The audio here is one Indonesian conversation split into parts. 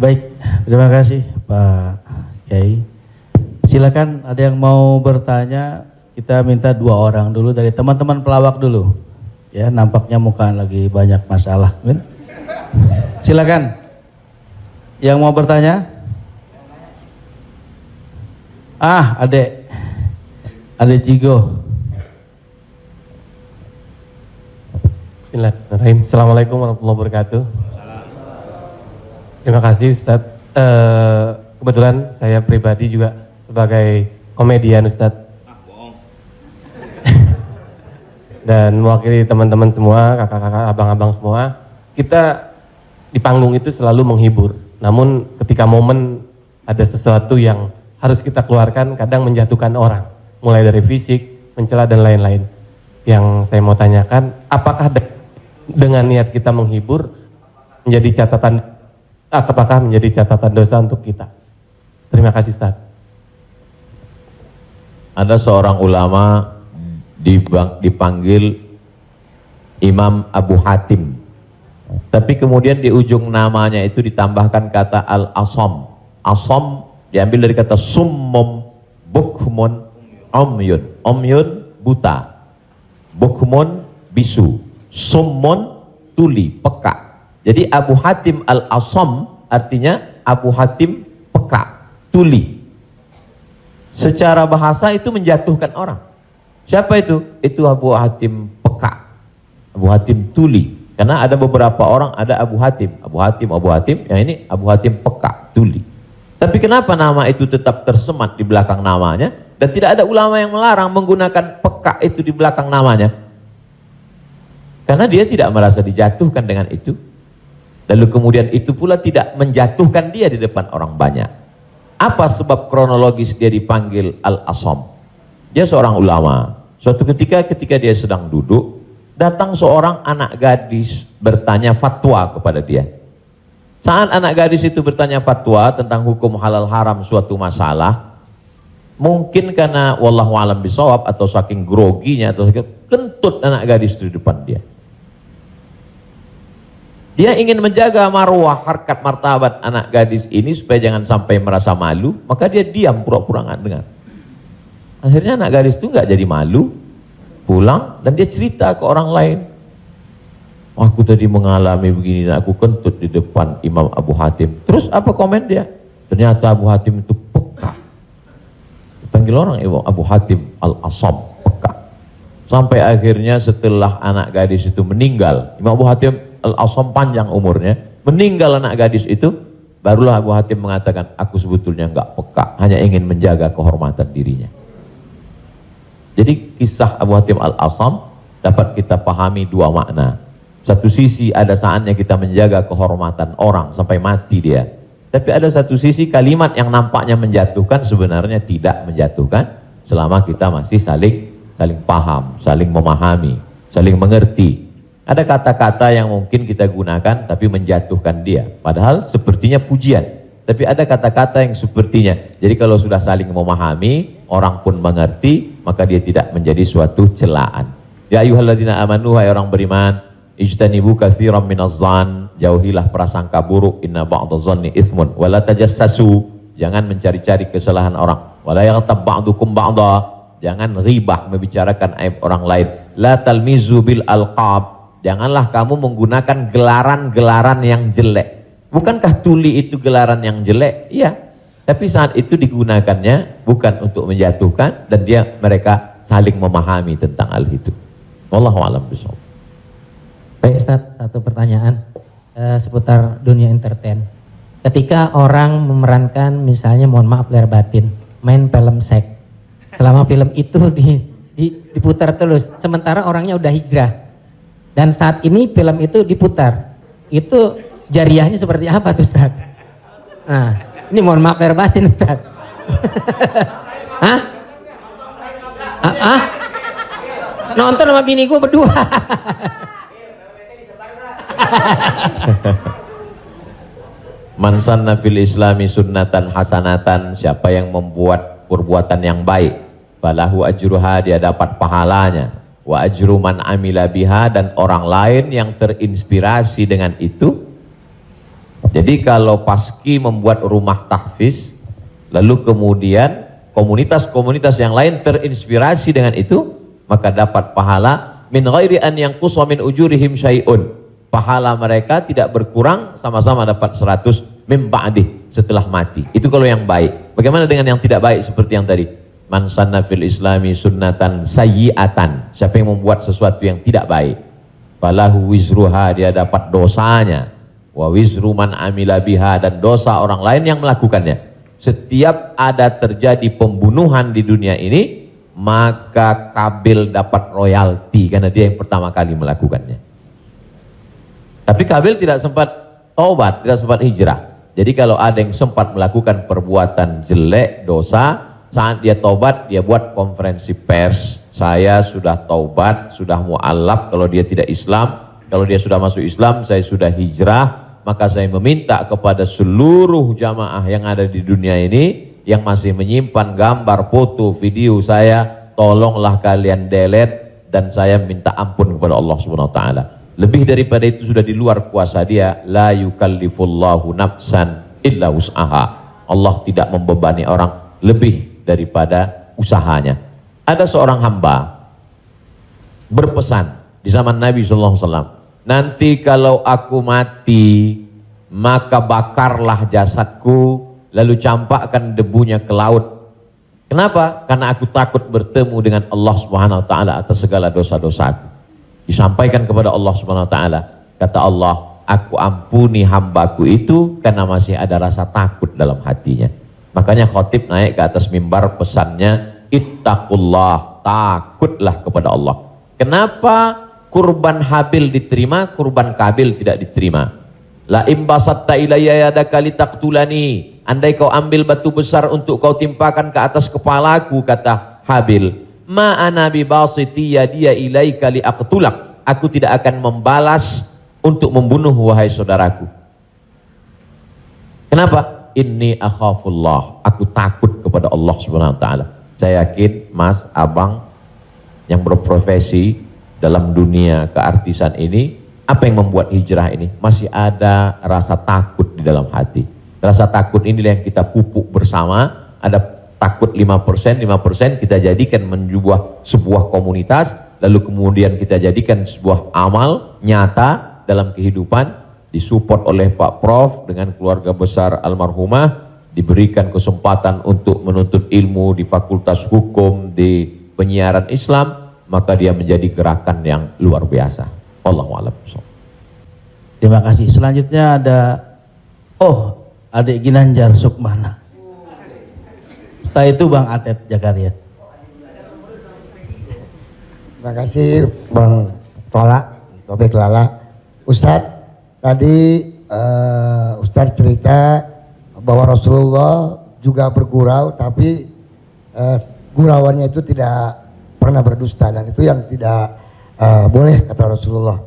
Baik, terima kasih Pak Kiai. Silakan ada yang mau bertanya, kita minta 2 orang dulu dari teman-teman pelawak dulu. Ya, nampaknya muka lagi banyak masalah. Silakan. Yang mau bertanya? Adek Jigo. Bismillahirrahmanirrahim. Assalamualaikum warahmatullahi wabarakatuh. Terima kasih Ustadz. Kebetulan saya pribadi juga sebagai komedian Ustadz. Dan mewakili teman-teman semua, kakak-kakak, abang-abang semua. Kita di panggung itu selalu menghibur. Namun ketika momen ada sesuatu yang harus kita keluarkan, kadang menjatuhkan orang. Mulai dari fisik, mencela dan lain-lain. Yang saya mau tanyakan, apakah dengan niat kita menghibur menjadi catatan, apakah menjadi catatan dosa untuk kita? Terima kasih Ustaz. Ada seorang ulama dipanggil Imam Abu Hatim, tapi kemudian di ujung namanya itu ditambahkan kata Al-Asam. Asam diambil dari kata summum, bukmun, omyun. Omyun buta, bukmun bisu, summun tuli, peka. Jadi Abu Hatim Al-Asam artinya Abu Hatim peka, tuli. Secara bahasa itu menjatuhkan orang. Siapa itu? Itu Abu Hatim peka, Abu Hatim tuli. Karena ada beberapa orang, ada Abu Hatim, yang ini Abu Hatim peka, tuli. Tapi kenapa nama itu tetap tersemat di belakang namanya? Dan tidak ada ulama yang melarang menggunakan peka itu di belakang namanya. Karena dia tidak merasa dijatuhkan dengan itu. Lalu kemudian itu pula tidak menjatuhkan dia di depan orang banyak. Apa sebab kronologis dia dipanggil Al-Asam? Dia seorang ulama. Suatu ketika dia sedang duduk, datang seorang anak gadis bertanya fatwa kepada dia. Saat anak gadis itu bertanya fatwa tentang hukum halal haram suatu masalah, mungkin karena wallahu alam bisawab atau saking groginya atau kentut anak gadis itu di depan dia. Dia ingin menjaga marwah, harkat, martabat anak gadis ini supaya jangan sampai merasa malu, maka dia diam pura-pura nggak dengar. Akhirnya anak gadis itu nggak jadi malu, pulang dan dia cerita ke orang lain. Aku tadi mengalami begini dan aku kentut di depan Imam Abu Hatim. Terus apa komen dia? Ternyata Abu Hatim itu peka. Dipanggil orang Abu Hatim Al-Asam, peka. Sampai akhirnya setelah anak gadis itu meninggal, Imam Abu Hatim Al-Asam panjang umurnya, meninggal anak gadis itu, barulah Abu Hatim mengatakan, aku sebetulnya nggak peka, hanya ingin menjaga kehormatan dirinya. Jadi kisah Abu Hatim Al-Asam dapat kita pahami 2 makna. Satu sisi ada saatnya kita menjaga kehormatan orang sampai mati dia. Tapi ada satu sisi kalimat yang nampaknya menjatuhkan sebenarnya tidak menjatuhkan selama kita masih saling paham, saling memahami, saling mengerti. Ada kata-kata yang mungkin kita gunakan tapi menjatuhkan dia. Padahal sepertinya pujian. Tapi ada kata-kata yang sepertinya. Jadi kalau sudah saling memahami, orang pun mengerti, maka dia tidak menjadi suatu celaan. Ya ayyuhalladzina amanu, hai orang beriman, ijtanibu katsiran minadh-dhann, jauhilah prasangka buruk, inna ba'dadh-dhanni itsmun, wala tajassasu, jangan mencari-cari kesalahan orang, wala yaghtab ba'dukum ba'dha, jangan ribah membicarakan aib orang lain, la talmizu bil alqab, janganlah kamu menggunakan gelaran-gelaran yang jelek. Bukankah tuli itu gelaran yang jelek? Iya. Tapi saat itu digunakannya bukan untuk menjatuhkan dan mereka saling memahami tentang hal itu. Wallahu a'lam bishawab. Baik Ustaz, satu pertanyaan seputar dunia entertain. Ketika orang memerankan misalnya, mohon maaf lahir batin, main film seks, selama film itu diputar terus, sementara orangnya udah hijrah, dan saat ini film itu diputar, itu jariahnya seperti apa tuh Ustaz? Nah, ini mohon maaf lahir batin Ustaz. Hah? Nonton sama bini gue berdua. Man sanna fil islami sunnatan hasanatan, siapa yang membuat perbuatan yang baik, falahu ajruha, dia dapat pahalanya, wa ajru man amila biha, dan orang lain yang terinspirasi dengan itu Jadi kalau Paski membuat rumah tahfiz, lalu kemudian komunitas-komunitas yang lain terinspirasi dengan itu, maka dapat pahala min ghairi an yanqusa min ujurihim syai'un. Pahala mereka tidak berkurang, sama-sama dapat 100 min ba'dih, setelah mati. Itu kalau yang baik. Bagaimana dengan yang tidak baik seperti yang tadi? Man sanna fil islami sunnatan sayyi'atan. Siapa yang membuat sesuatu yang tidak baik, falahu wizruha, dia dapat dosanya, wa wizru man amila biha, dan dosa orang lain yang melakukannya. Setiap ada terjadi pembunuhan di dunia ini, maka Kabil dapat royalti karena dia yang pertama kali melakukannya. Tapi Kabil tidak sempat taubat, tidak sempat hijrah. Jadi kalau ada yang sempat melakukan perbuatan jelek, dosa, saat dia taubat, dia buat konferensi pers. Saya sudah taubat, sudah mu'alaf kalau dia tidak Islam. Kalau dia sudah masuk Islam, saya sudah hijrah. Maka saya meminta kepada seluruh jamaah yang ada di dunia ini, yang masih menyimpan gambar, foto, video saya, tolonglah kalian delete, dan saya minta ampun kepada Allah Subhanahu wa taala. Lebih daripada itu sudah di luar kuasa dia. La yukallifullahu nafsan illa wus'aha. Allah tidak membebani orang lebih daripada usahanya. Ada seorang hamba berpesan di zaman Nabi SAW, nanti kalau aku mati, maka bakarlah jasadku, lalu campakkan debunya ke laut. Kenapa? Karena aku takut bertemu dengan Allah Subhanahu wa taala atas segala dosa-dosaku. Disampaikan kepada Allah Subhanahu wa taala, kata Allah, aku ampuni hambaku itu karena masih ada rasa takut dalam hatinya. Makanya khotib naik ke atas mimbar, pesannya ittaqullah, takutlah kepada Allah. Kenapa kurban Habil diterima, kurban Kabil tidak diterima? La imbasatta ilayya yadaka litaqtulani, andai kau ambil batu besar untuk kau timpakan ke atas kepalaku, kata Habil, ma ana bibasiti yadiya ilaika liaqtulak, aku tidak akan membalas untuk membunuh wahai saudaraku. Kenapa? Inni akhafullah, aku takut kepada Allah Subhanahu wa taala. Saya yakin Mas, Abang yang berprofesi dalam dunia keartisan ini, apa yang membuat hijrah ini? Masih ada rasa takut di dalam hati. Rasa takut inilah yang kita pupuk bersama. Ada takut 5%, 5% kita jadikan menjadi sebuah komunitas, lalu kemudian kita jadikan sebuah amal nyata dalam kehidupan, disupport oleh Pak Prof dengan keluarga besar almarhumah, diberikan kesempatan untuk menuntut ilmu di Fakultas Hukum, di penyiaran Islam, maka dia menjadi gerakan yang luar biasa. Wallahu a'lam. Terima kasih. Selanjutnya ada adik Ginanjar Sukmana. Setelah itu Bang Atet Jakaria. Terima kasih Bang Tola, Tobek Lala. Ustadz, tadi Ustadz cerita bahwa Rasulullah juga bergurau, tapi gurauannya itu tidak pernah berdusta, dan itu yang tidak boleh, kata Rasulullah.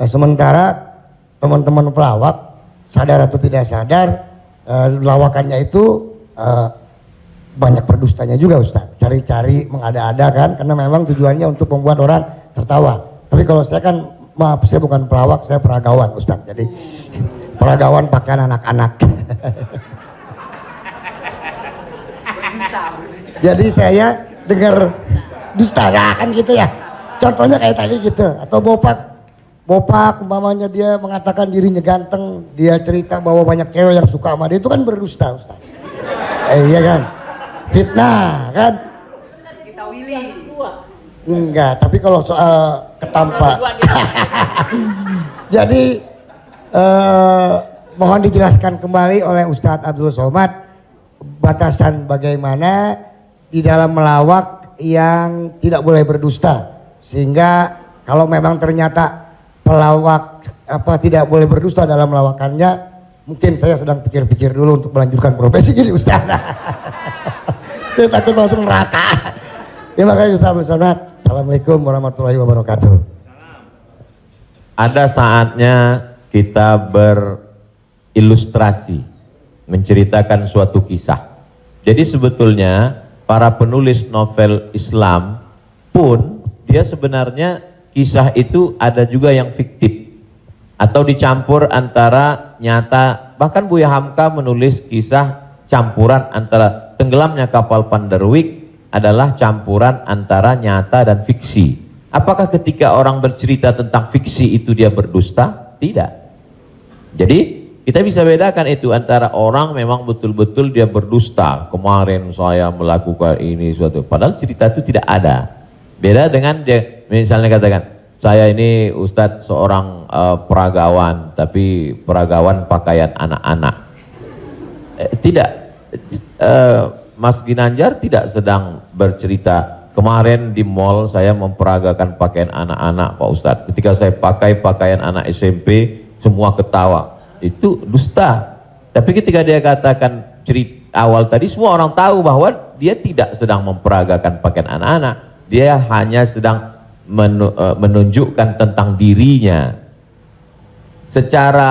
Sementara teman-teman pelawak, sadar atau tidak sadar, lawakannya itu banyak berdustanya juga Ustaz. Cari-cari, mengada-ada kan, karena memang tujuannya untuk membuat orang tertawa. Tapi kalau saya kan, maaf, saya bukan pelawak, saya peragawan Ustaz. Jadi peragawan pakaian anak-anak. Jadi saya dengar dusta kan gitu ya. Contohnya kayak tadi gitu. Atau Bopak umpamanya dia mengatakan dirinya ganteng, dia cerita bahwa banyak cewek yang suka sama dia, itu kan berdusta Ustaz. Iya kan? Fitnah kan? Kita Willy. Enggak, tapi kalau soal ketampak. Jadi mohon dijelaskan kembali oleh Ustadz Abdul Somad batasan bagaimana di dalam melawak yang tidak boleh berdusta, sehingga kalau memang ternyata pelawak tidak boleh berdusta dalam melawakannya, mungkin saya sedang pikir-pikir dulu untuk melanjutkan profesi ini Ustaz. Saya takut masuk neraka. Terima kasih Ustaz Abdul Somad. Assalamualaikum warahmatullahi wabarakatuh. Ada saatnya kita berilustrasi, menceritakan suatu kisah. Jadi sebetulnya para penulis novel Islam pun dia sebenarnya kisah itu ada juga yang fiktif atau dicampur antara nyata. Bahkan Buya Hamka menulis kisah campuran antara tenggelamnya kapal Panderwick adalah campuran antara nyata dan fiksi. Apakah ketika orang bercerita tentang fiksi itu dia berdusta? Tidak. Jadi kita bisa bedakan itu antara orang memang betul-betul dia berdusta. Kemarin saya melakukan ini suatu. Padahal cerita itu tidak ada. Beda dengan dia misalnya katakan, saya ini Ustadz seorang peragawan, tapi peragawan pakaian anak-anak. Tidak, Mas Ginanjar tidak sedang bercerita, kemarin di mall saya memperagakan pakaian anak-anak Pak Ustadz. Ketika saya pakai pakaian anak SMP, semua ketawa. Itu dusta. Tapi ketika dia katakan cerita awal tadi, semua orang tahu bahwa dia tidak sedang memperagakan pakaian anak-anak. Dia hanya sedang menunjukkan tentang dirinya. Secara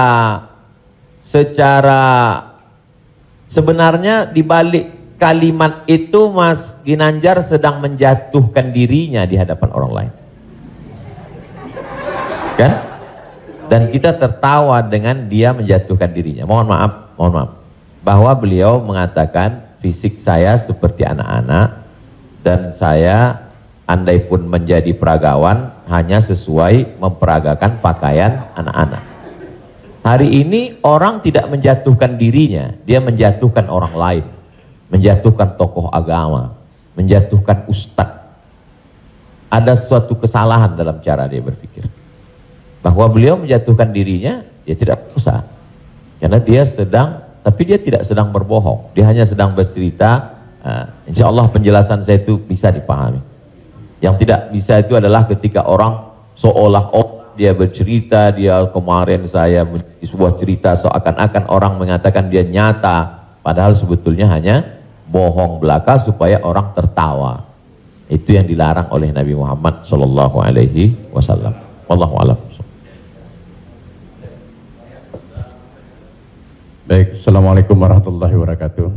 sebenarnya di balik kalimat itu Mas Ginanjar sedang menjatuhkan dirinya di hadapan orang lain. Kan? Dan kita tertawa dengan dia menjatuhkan dirinya. Mohon maaf, bahwa beliau mengatakan fisik saya seperti anak-anak dan saya andai pun menjadi peragawan hanya sesuai memperagakan pakaian anak-anak. Hari ini orang tidak menjatuhkan dirinya, dia menjatuhkan orang lain, menjatuhkan tokoh agama, menjatuhkan ustadz. Ada suatu kesalahan dalam cara dia berpikir. Bahwa beliau menjatuhkan dirinya, dia tidak usah. Karena dia sedang, tapi dia tidak sedang berbohong. Dia hanya sedang bercerita. Insya Allah penjelasan saya itu bisa dipahami. Yang tidak bisa itu adalah ketika orang seolah-olah dia bercerita, dia kemarin saya menjadi sebuah cerita seakan-akan orang mengatakan dia nyata. Padahal sebetulnya hanya bohong belaka supaya orang tertawa. Itu yang dilarang oleh Nabi Muhammad SAW. Wallahu a'lam. Baik, Assalamualaikum warahmatullahi wabarakatuh.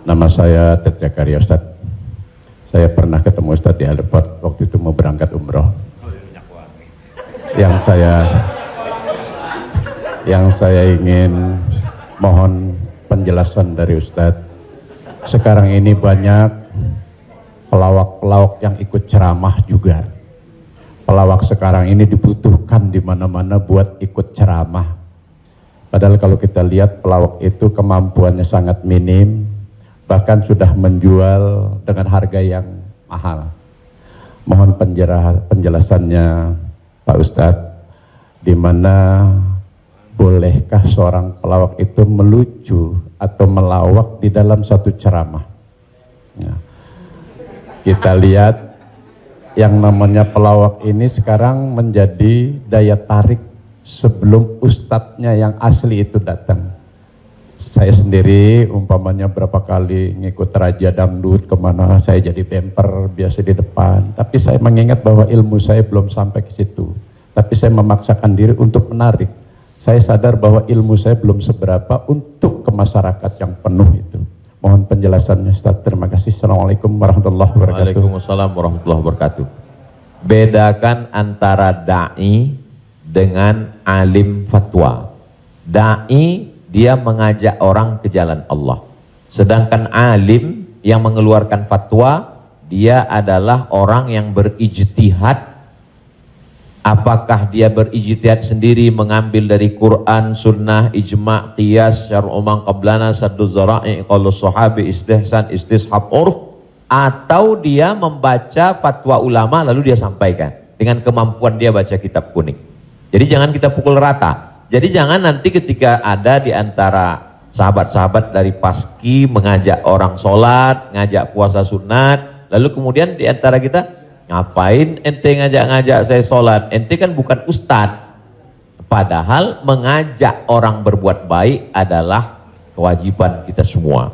Nama saya Ted Zakaria Ustadz. Saya pernah ketemu Ustadz di airport waktu itu mau berangkat umroh. Yang saya ingin mohon penjelasan dari Ustadz. Sekarang ini banyak pelawak-pelawak yang ikut ceramah juga. Pelawak sekarang ini dibutuhkan di mana-mana buat ikut ceramah. Padahal kalau kita lihat pelawak itu kemampuannya sangat minim, bahkan sudah menjual dengan harga yang mahal. Mohon penjelasannya Pak Ustadz, di mana bolehkah seorang pelawak itu melucu atau melawak di dalam satu ceramah? Nah, kita lihat yang namanya pelawak ini sekarang menjadi daya tarik sebelum ustadznya yang asli itu datang. Saya sendiri umpamanya berapa kali ngikut Raja Dangdut kemana, saya jadi bemper biasa di depan. Tapi saya mengingat bahwa ilmu saya belum sampai ke situ. Tapi saya memaksakan diri untuk menarik. Saya sadar bahwa ilmu saya belum seberapa untuk ke masyarakat yang penuh itu. Mohon penjelasannya Ustaz. Terima kasih. Assalamualaikum warahmatullahi wabarakatuh. Waalaikumsalam warahmatullahi wabarakatuh. Bedakan antara da'i dengan alim fatwa. Da'i dia mengajak orang ke jalan Allah. Sedangkan alim yang mengeluarkan fatwa, dia adalah orang yang berijtihad. Apakah dia berijtihad sendiri mengambil dari Quran, sunnah, ijma', qiyas, syar'u man qablana, saddu zara'i, qaulus sahabi, istihsan, istishab, urf, atau dia membaca fatwa ulama lalu dia sampaikan dengan kemampuan dia baca kitab kuning. Jadi jangan kita pukul rata. Jadi jangan nanti ketika ada di antara sahabat-sahabat dari Paski mengajak orang sholat, ngajak puasa sunat, lalu kemudian di antara kita, ngapain ente ngajak-ngajak saya sholat? Ente kan bukan ustadz. Padahal mengajak orang berbuat baik adalah kewajiban kita semua.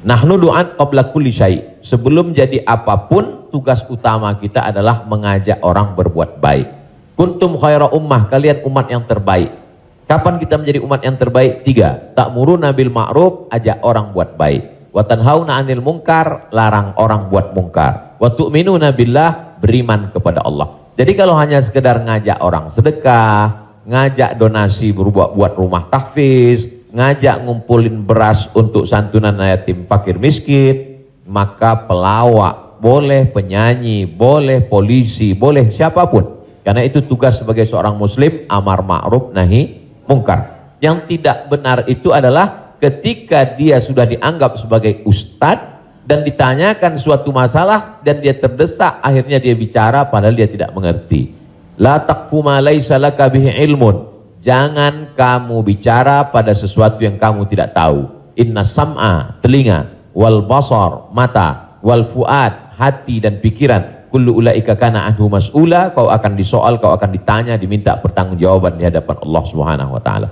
Nahnu du'an qabla kulli syai'. Sebelum jadi apapun, tugas utama kita adalah mengajak orang berbuat baik. Kuntum khaira ummah, kalian umat yang terbaik. Kapan kita menjadi umat yang terbaik? 3. Ta'muruna bil ma'ruf, ajak orang buat baik. Wa tanhauna 'anil munkar, larang orang buat mungkar. Wa tu'minuna billah, beriman kepada Allah. Jadi kalau hanya sekedar ngajak orang sedekah, ngajak donasi buat rumah tahfiz, ngajak ngumpulin beras untuk santunan yatim fakir miskin, maka pelawak boleh, penyanyi boleh, polisi boleh, siapapun. Karena itu tugas sebagai seorang muslim, amar ma'ruf nahi mungkar. Yang tidak benar itu adalah ketika dia sudah dianggap sebagai ustadz dan ditanyakan suatu masalah dan dia terdesak, akhirnya dia bicara padahal dia tidak mengerti. La taqfu ma laisa laka bihi ilmun. Jangan kamu bicara pada sesuatu yang kamu tidak tahu. Inna sam'a, telinga, wal basar, mata, wal fuad, hati dan pikiran, kullu ulaika kana anhu mas'ula, kau akan disoal, kau akan ditanya, diminta pertanggungjawaban di hadapan Allah Subhanahu wa taala.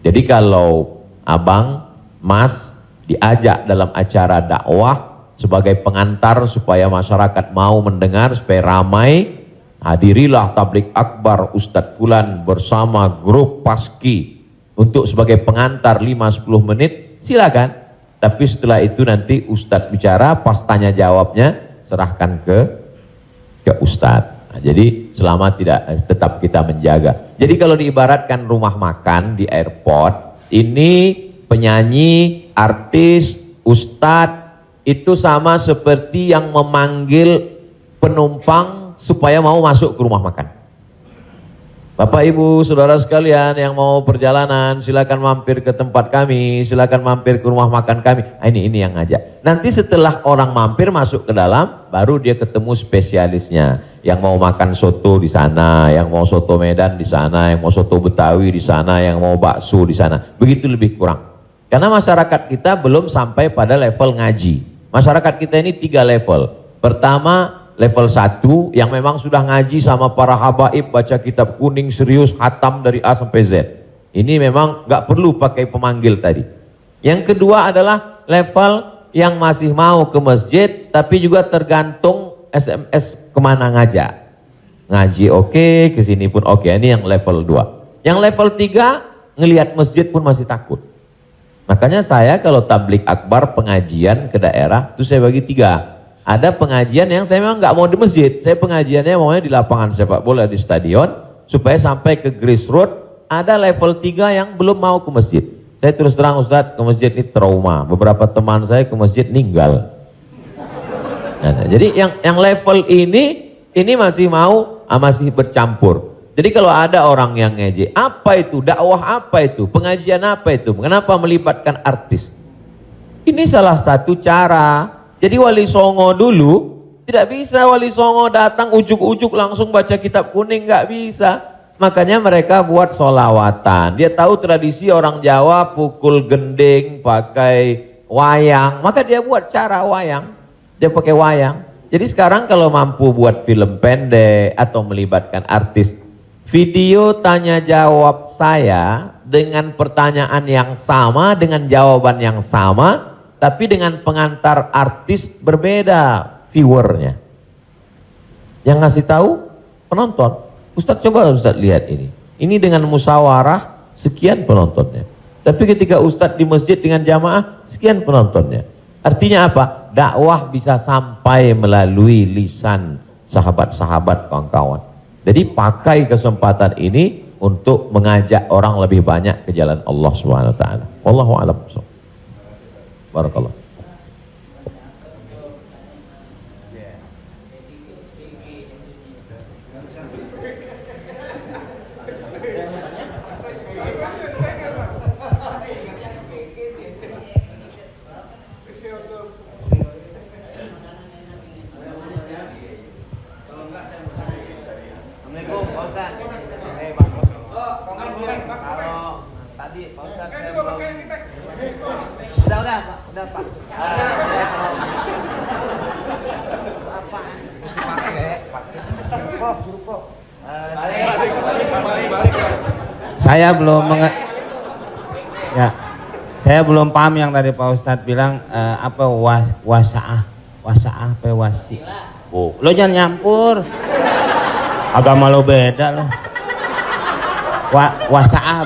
Jadi kalau abang, mas diajak dalam acara dakwah sebagai pengantar supaya masyarakat mau mendengar, supaya ramai, hadirilah tablik akbar Ustadz Fulan bersama grup Paski untuk sebagai pengantar 5-10 menit, silakan. Tapi setelah itu nanti Ustadz bicara, pas tanya jawabnya serahkan ke Ustadz. Nah, jadi selama tetap kita menjaga. Jadi kalau diibaratkan rumah makan di airport, ini penyanyi, artis, Ustadz itu sama seperti yang memanggil penumpang supaya mau masuk ke rumah makan. Bapak Ibu saudara sekalian yang mau perjalanan, silakan mampir ke tempat kami, silakan mampir ke rumah makan kami. Ini yang ngajak. Nanti setelah orang mampir masuk ke dalam, baru dia ketemu spesialisnya. Yang mau makan soto di sana, yang mau soto Medan di sana, yang mau soto Betawi di sana, yang mau bakso di sana. Begitu lebih kurang. Karena masyarakat kita belum sampai pada level ngaji. Masyarakat kita ini 3 level. Pertama, level 1 yang memang sudah ngaji sama para habaib, baca kitab kuning serius, khatam dari A sampai Z. Ini memang nggak perlu pakai pemanggil tadi. Yang kedua adalah level yang masih mau ke masjid, tapi juga tergantung SMS kemana ngajak. Ngaji oke, kesini pun oke. Ini yang level 2. Yang level 3, ngelihat masjid pun masih takut. Makanya saya kalau tablik akbar pengajian ke daerah, itu saya bagi 3. Ada pengajian yang saya memang nggak mau di masjid, saya pengajiannya maunya di lapangan sepak bola, di stadion, supaya sampai ke grassroots. Ada level 3 yang belum mau ke masjid. Saya terus terang Ustadz, ke masjid ini trauma. Beberapa teman saya ke masjid ninggal. Nah, jadi yang level ini masih mau, masih bercampur. Jadi kalau ada orang yang ngejek, apa itu dakwah, apa itu pengajian, apa itu, kenapa melibatkan artis? Ini salah satu cara. Jadi Wali Songo dulu tidak bisa Wali Songo datang ujuk-ujuk langsung baca kitab kuning, nggak bisa. Makanya mereka buat solawatan. Dia tahu tradisi orang Jawa pukul gending pakai wayang, maka dia buat cara wayang. Dia pakai wayang. Jadi sekarang kalau mampu buat film pendek atau melibatkan artis, video tanya jawab saya dengan pertanyaan yang sama, dengan jawaban yang sama, tapi dengan pengantar artis berbeda viewernya. Yang ngasih tahu penonton. Ustadz coba Ustadz lihat ini. Ini dengan musyawarah sekian penontonnya. Tapi ketika Ustadz di masjid dengan jamaah sekian penontonnya. Artinya apa? Dakwah bisa sampai melalui lisan sahabat-sahabat kawan-kawan. Jadi pakai kesempatan ini untuk mengajak orang lebih banyak ke jalan Allah Subhanahu wa taala. Wallahu a'lam. Barakallah. Saya belum paham yang tadi Pak Ustadz bilang apa wasaah apa wasi. Oh, lo jangan nyampur. Agama lo beda lo. Wasaah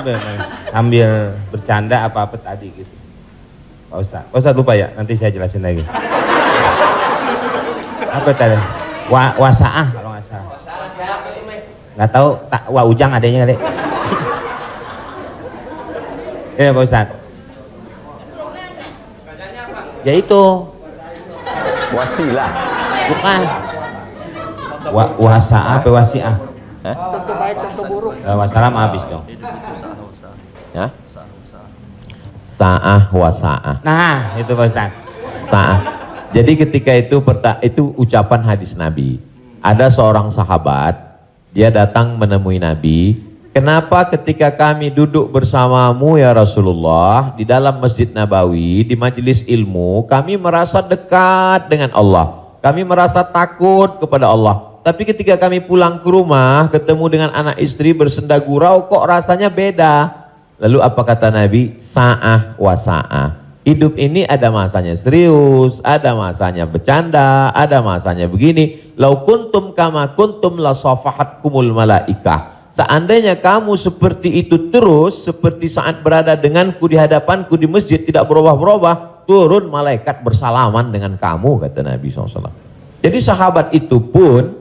sambil bercanda apa tadi gitu. Pak Ustadz lupa ya, nanti saya jelasin lagi. Apa tadi? Wasaah kalau nggak salah. Nggak tahu, Wak Ujang adanya kali. Ya Pak Ustad. Ya itu. Wasilah. Bukan. Wasa'ah apa wasi'ah? Wassalam habis dong. Ya? Sa'ah wa sa'ah. Nah, itu Pak Ustad. Sa'ah. Jadi ketika itu ucapan hadis Nabi. Ada seorang sahabat, dia datang menemui Nabi. Kenapa ketika kami duduk bersamamu ya Rasulullah di dalam Masjid Nabawi, di majelis ilmu, kami merasa dekat dengan Allah. Kami merasa takut kepada Allah. Tapi ketika kami pulang ke rumah, ketemu dengan anak istri bersenda gurau, kok rasanya beda. Lalu apa kata Nabi? Sa'ah wa sa'ah. Hidup ini ada masanya serius, ada masanya bercanda, ada masanya begini. Lau kuntum kama kuntum la safahatkumul malaikah. Seandainya kamu seperti itu terus, seperti saat berada denganku di hadapanku di masjid, tidak berubah-berubah, turun malaikat bersalaman dengan kamu, kata Nabi SAW. Jadi sahabat itu pun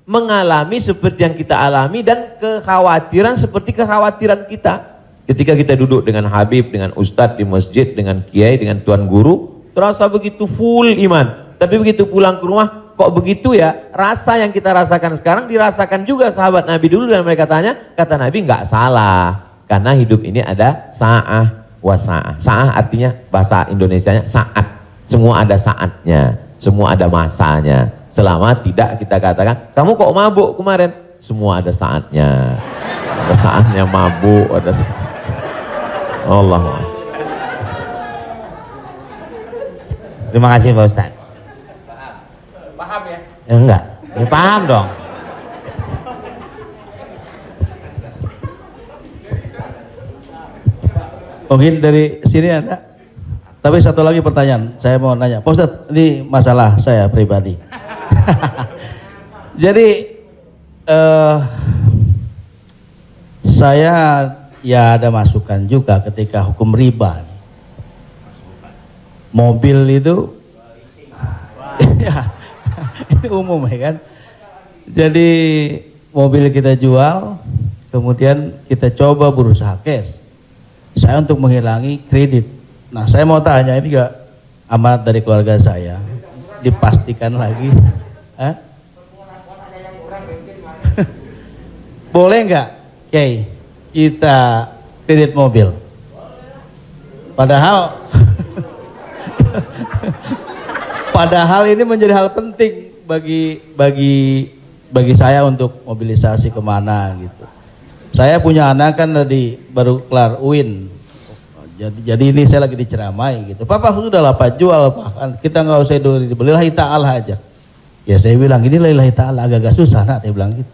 mengalami seperti yang kita alami dan kekhawatiran seperti kekhawatiran kita. Ketika kita duduk dengan Habib, dengan Ustadz di masjid, dengan Kiai, dengan Tuan Guru, terasa begitu full iman. Tapi begitu pulang ke rumah, kok begitu ya? Rasa yang kita rasakan sekarang dirasakan juga sahabat Nabi dulu, dan mereka tanya, kata Nabi nggak salah. Karena hidup ini ada sa'ah wa sa'ah. Sa'ah artinya bahasa Indonesianya saat. Semua ada saatnya, semua ada masanya. Selama tidak kita katakan, kamu kok mabuk kemarin? Semua ada saatnya. Ada saatnya mabuk, ada saatnya. Allah. Terima kasih Pak Ustad. Paham ya? Ya, enggak, ya, paham dong. Mungkin dari sini ada. Tapi satu lagi pertanyaan, saya mau nanya. Pak Ustadz, ini masalah saya pribadi. Jadi saya ya ada masukan juga ketika hukum riba. Mobil itu ya, ini umum ya kan. Jadi mobil kita jual, kemudian kita coba berusaha cash. Saya untuk menghilangi kredit. Nah, saya mau tanya, ini juga amanat dari keluarga saya, dipastikan lagi. Boleh nggak, Kiai, kita kredit mobil? Padahal padahal ini menjadi hal penting bagi saya untuk mobilisasi kemana gitu. Saya punya anak kan baru kelar UIN. Jadi ini saya lagi diceramai gitu. Papa sudah lah Pak, jual Pak. Kita nggak usah dibeli, lillahi ta'ala aja. Ya saya bilang ini lillahi ta'ala, agak-agak susah nak, dia bilang gitu.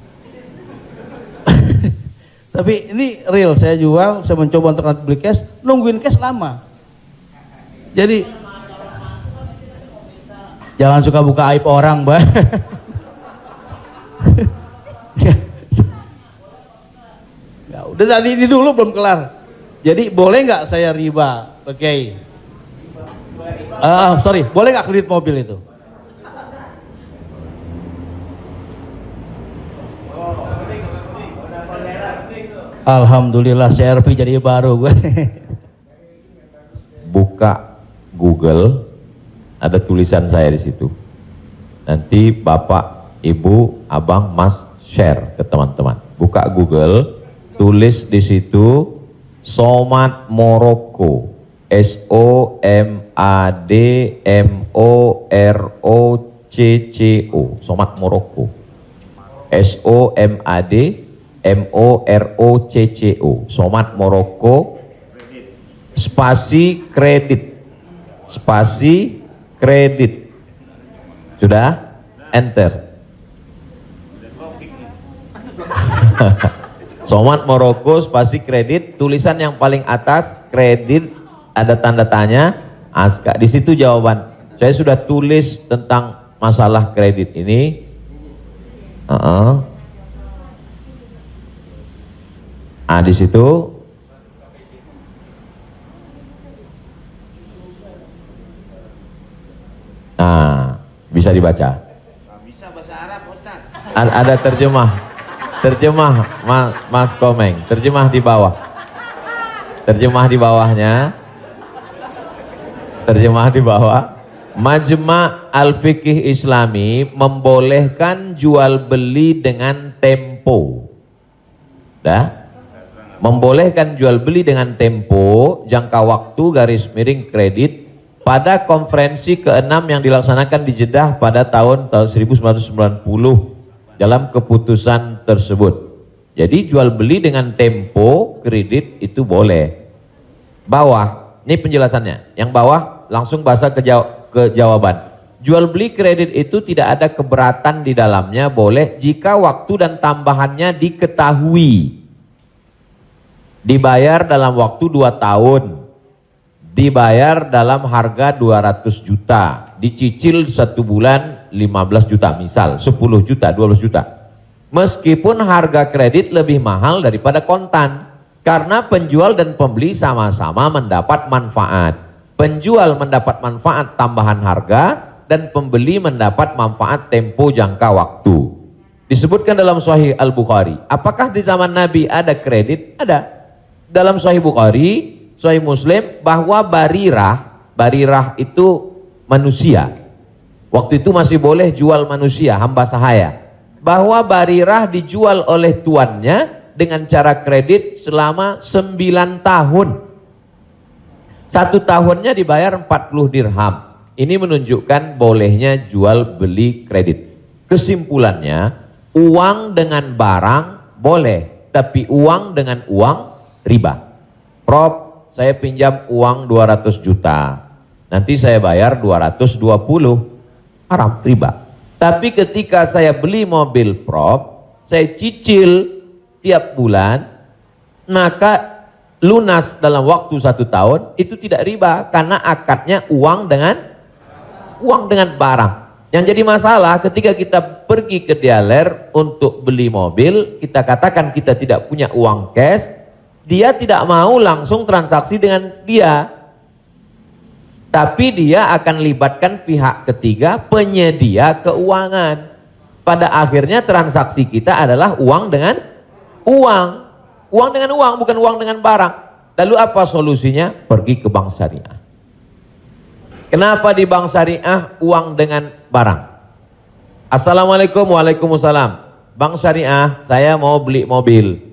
Tapi ini real, saya jual, saya mencoba untuk beli cash, nungguin cash lama. Jadi jangan suka buka aib orang, Mbak. Ya, udah tadi ini dulu belum kelar. Jadi boleh nggak saya riba, Oke. Sorry, boleh nggak kredit mobil itu? Alhamdulillah CRV jadi baru gue. Buka Google, ada tulisan saya di situ. Nanti Bapak, Ibu, Abang, Mas share ke teman-teman. Buka Google, tulis di situ Somad Morocco, SOMADMOROCCO, Somad Morocco, SOMADMOROCCO, Somad Morocco, spasi kredit, sudah, enter. Somad Morocco spasi kredit, tulisan yang paling atas kredit, ada tanda tanya, aska. Di situ jawaban. Saya sudah tulis tentang masalah kredit ini. Di situ. Nah, bisa dibaca. Bisa bahasa Arab, Ustaz. Ada terjemah, Mas Komeng, terjemah di bawah. Terjemah di bawahnya. Terjemah di bawah. Majma' Al-Fiqih Islami membolehkan jual beli dengan tempo. Dah? Membolehkan jual beli dengan tempo, jangka waktu, garis miring kredit pada konferensi ke-6 yang dilaksanakan di Jeddah pada tahun 1990 dalam keputusan tersebut. Jadi jual beli dengan tempo kredit itu boleh. Bawah, ini penjelasannya. Yang bawah langsung bahasa ke jawaban. Jual beli kredit itu tidak ada keberatan di dalamnya, boleh jika waktu dan tambahannya diketahui. Dibayar dalam waktu 2 tahun. Dibayar dalam harga 200 juta. Dicicil 1 bulan 15 juta misal, 10 juta, 12 juta. Meskipun harga kredit lebih mahal daripada kontan. Karena penjual dan pembeli sama-sama mendapat manfaat. Penjual mendapat manfaat tambahan harga dan pembeli mendapat manfaat tempo jangka waktu. Disebutkan dalam Sahih Al-Bukhari. Apakah di zaman Nabi ada kredit? Ada. Dalam Sahih Bukhari, Sahih Muslim, bahwa barirah itu manusia. Waktu itu masih boleh jual manusia, hamba sahaya. Bahwa barirah dijual oleh tuannya dengan cara kredit selama 9 tahun. 1 tahunnya dibayar 40 dirham. Ini menunjukkan bolehnya jual beli kredit. Kesimpulannya, uang dengan barang boleh, tapi uang dengan uang riba. Prof, saya pinjam uang 200 juta. Nanti saya bayar 220. Haram, riba. Tapi ketika saya beli mobil, Prof, saya cicil tiap bulan, maka lunas dalam waktu 1 tahun, itu tidak riba karena akadnya uang dengan barang. Yang jadi masalah ketika kita pergi ke dealer untuk beli mobil, kita katakan kita tidak punya uang cash, dia tidak mau langsung transaksi dengan dia, tapi dia akan libatkan pihak ketiga, penyedia keuangan. Pada akhirnya transaksi kita adalah uang dengan uang. Uang dengan uang, bukan uang dengan barang. Lalu apa solusinya? Pergi ke bank syariah. Kenapa di bank syariah uang dengan barang? Assalamualaikum, waalaikumsalam. Bank syariah, saya mau beli mobil.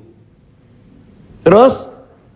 Terus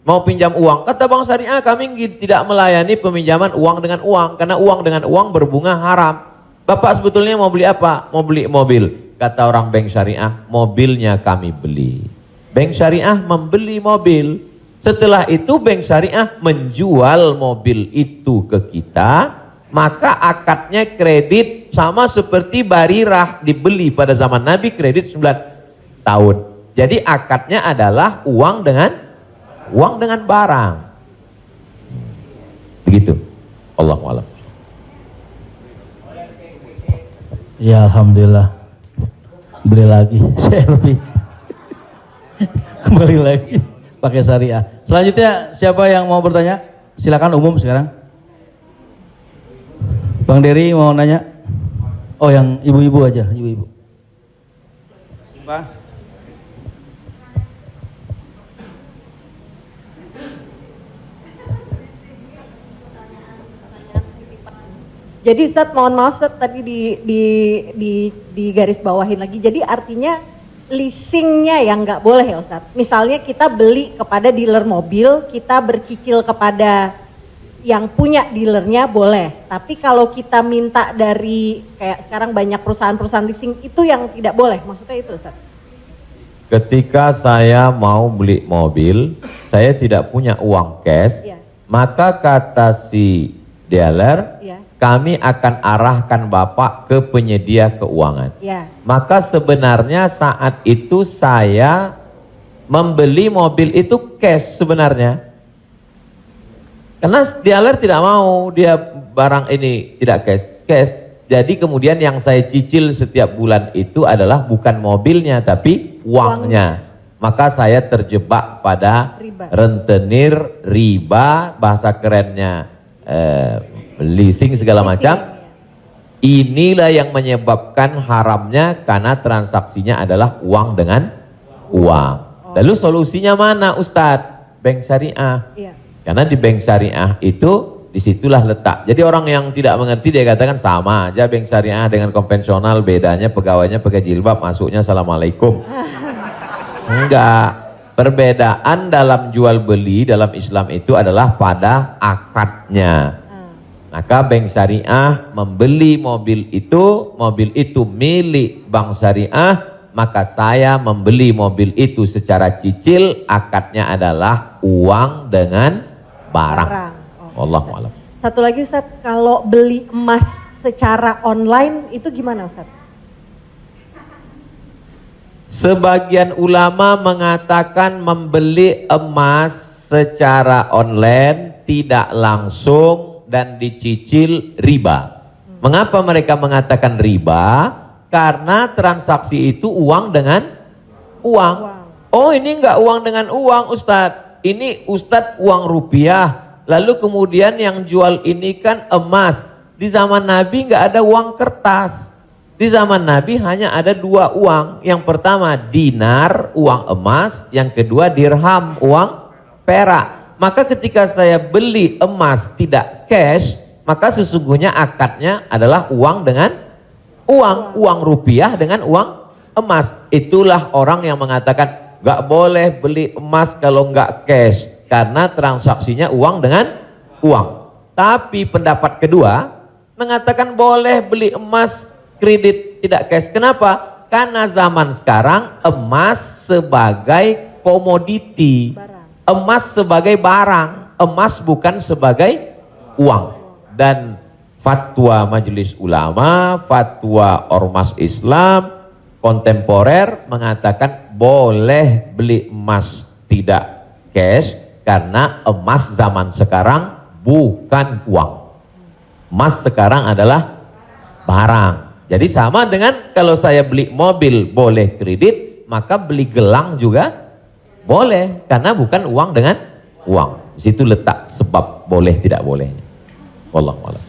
mau pinjam uang. Kata bank syariah, kami tidak melayani peminjaman uang dengan uang, karena uang dengan uang berbunga haram. Bapak sebetulnya mau beli apa? Mau beli mobil. Kata orang bank syariah, mobilnya kami beli. Bank syariah membeli mobil. Setelah itu bank syariah menjual mobil itu ke kita, maka akadnya kredit sama seperti barirah dibeli pada zaman Nabi, kredit 9 tahun. Jadi akadnya adalah uang dengan barang. Begitu. Allahu a'lam. Ya alhamdulillah. Beli lagi. Saya lebih kembali lagi pakai syariah. Selanjutnya siapa yang mau bertanya? Silakan umum sekarang. Bang Dery mau nanya? Oh, yang ibu-ibu aja, ibu-ibu. Pak. Jadi Ustadz, mohon maaf Ustadz, tadi di garis bawahin lagi. Jadi artinya leasingnya yang nggak boleh ya Ustadz. Misalnya kita beli kepada dealer mobil, kita bercicil kepada yang punya dealernya boleh. Tapi kalau kita minta dari kayak sekarang banyak perusahaan-perusahaan leasing, itu yang tidak boleh. Maksudnya itu Ustadz. Ketika saya mau beli mobil, saya tidak punya uang cash, maka kata si dealer, kami akan arahkan Bapak ke penyedia keuangan. Maka sebenarnya saat itu saya membeli mobil itu cash sebenarnya. Karena dealer tidak mau dia barang ini tidak cash. Jadi kemudian yang saya cicil setiap bulan itu adalah bukan mobilnya tapi uangnya. Maka saya terjebak pada rentenir, riba, bahasa kerennya leasing segala macam. Inilah yang menyebabkan haramnya karena transaksinya adalah uang dengan uang. Lalu solusinya mana Ustadz? bank syariah. Iya. Karena di bank syariah itu disitulah letak. Jadi orang yang tidak mengerti dia katakan sama aja bank syariah dengan konvensional, bedanya pegawainya pakai jilbab, masuknya assalamualaikum. Enggak. Perbedaan dalam jual beli dalam Islam itu adalah pada akadnya. Maka bank syariah membeli mobil itu milik bank syariah, maka saya membeli mobil itu secara cicil, akadnya adalah uang dengan barang. Oh, Wallahu a'lam. Satu lagi Ustaz, kalau beli emas secara online itu gimana Ustaz? Sebagian ulama mengatakan membeli emas secara online tidak langsung dan dicicil riba. Mengapa mereka mengatakan riba? Karena transaksi itu uang dengan uang. Oh, ini enggak uang dengan uang Ustadz. Ini Ustadz uang rupiah. Lalu kemudian yang jual ini kan emas. Di zaman Nabi enggak ada uang kertas. Di zaman Nabi hanya ada dua uang. Yang pertama dinar, uang emas. Yang kedua dirham, uang perak. Maka ketika saya beli emas tidak cash, maka sesungguhnya akadnya adalah uang dengan uang rupiah dengan uang emas. Itulah orang yang mengatakan nggak boleh beli emas kalau nggak cash, karena transaksinya uang dengan uang. Tapi pendapat kedua mengatakan boleh beli emas kredit tidak cash. Kenapa? Karena zaman sekarang emas sebagai komoditi, emas sebagai barang, emas bukan sebagai uang. Dan fatwa Majelis Ulama, fatwa Ormas Islam kontemporer mengatakan boleh beli emas tidak cash karena emas zaman sekarang bukan uang. Emas sekarang adalah barang. Jadi sama dengan kalau saya beli mobil boleh kredit, maka beli gelang juga boleh karena bukan uang dengan uang. Di situ letak sebab boleh tidak boleh. Wallahu a'lam.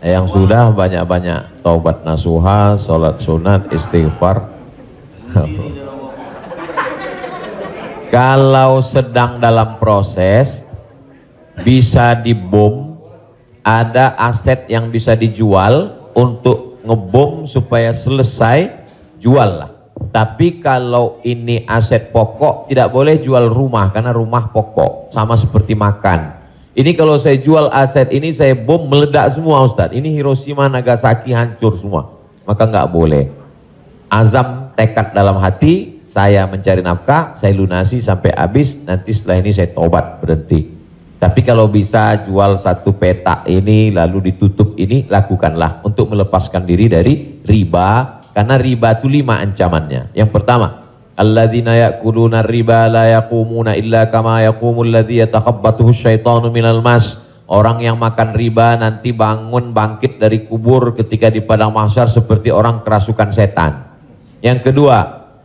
Yang sudah banyak-banyak taubat nasuha, sholat sunat, istighfar. Kalau sedang dalam proses bisa dibom, ada aset yang bisa dijual untuk ngebom supaya selesai, jual lah. Tapi kalau ini aset pokok tidak boleh jual rumah karena rumah pokok, sama seperti makan. Ini kalau saya jual aset ini saya bom meledak semua Ustadz. Ini Hiroshima Nagasaki hancur semua, maka nggak boleh. Azam tekad dalam hati, saya mencari nafkah, saya lunasi sampai habis, nanti setelah ini saya tobat berhenti. Tapi kalau bisa jual satu petak ini lalu ditutup ini, lakukanlah untuk melepaskan diri dari riba, karena riba itu 5 ancamannya. Yang pertama, alladzina ya'kuluna riba la yaqumuna illa kama yaqumul ladzi yatakhabbathu syaitanu minal mas. Orang yang makan riba nanti bangun bangkit dari kubur ketika di padang mahsyar seperti orang kerasukan setan. Yang kedua,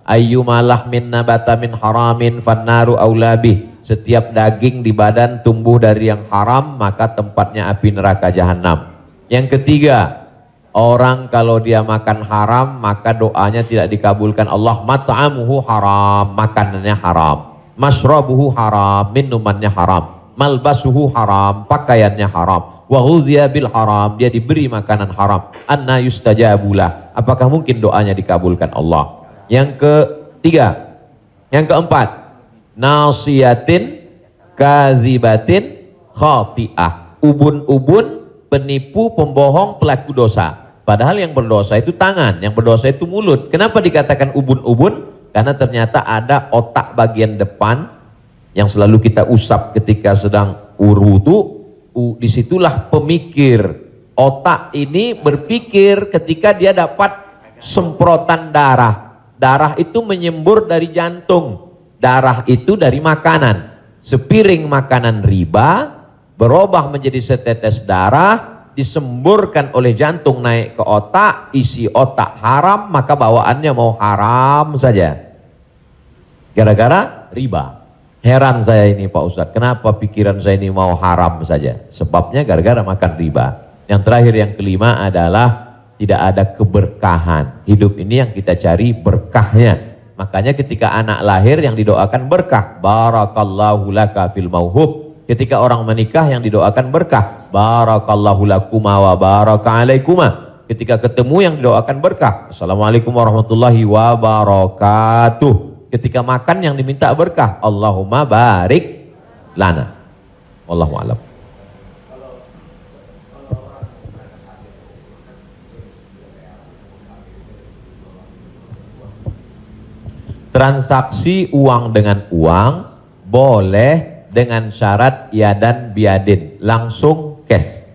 ayyumalah min nabata min haramin fannaru aulabih. Setiap daging di badan tumbuh dari yang haram, maka tempatnya api neraka jahanam. Yang ketiga, orang kalau dia makan haram, maka doanya tidak dikabulkan Allah. Mat'amuhu haram, makanannya haram. Mashrabuhu haram, minumannya haram. Malbasuhu haram, pakaiannya haram. Wa ghuziya bil haram, dia diberi makanan haram. Anna yustajabulah, apakah mungkin doanya dikabulkan Allah? Yang ketiga, yang keempat, nasiyatin kazibatin khati'ah. Ubun-ubun, penipu, pembohong, pelaku dosa. Padahal yang berdosa itu tangan, yang berdosa itu mulut. Kenapa dikatakan ubun-ubun? Karena ternyata ada otak bagian depan yang selalu kita usap ketika sedang wudu. Disitulah pemikir. Otak ini berpikir ketika dia dapat semprotan darah. Darah itu menyembur dari jantung. Darah itu dari makanan. Sepiring makanan riba berubah menjadi setetes darah, disemburkan oleh jantung naik ke otak, isi otak haram, maka bawaannya mau haram saja. Gara-gara riba. Heran saya ini Pak Ustadz, kenapa pikiran saya ini mau haram saja? Sebabnya gara-gara makan riba. Yang terakhir, yang kelima adalah tidak ada keberkahan. Hidup ini yang kita cari berkahnya. Makanya ketika anak lahir yang didoakan berkah, barakallahu laka fil mauhub. Ketika orang menikah yang didoakan berkah, barakallahu lakuma wa baraka alaikuma. Ketika ketemu yang didoakan berkah, assalamualaikum warahmatullahi wabarakatuh. Ketika makan yang diminta berkah, Allahumma barik lana. Wallahu a'lam. Transaksi uang dengan uang boleh dengan syarat yadan biadin, langsung cash.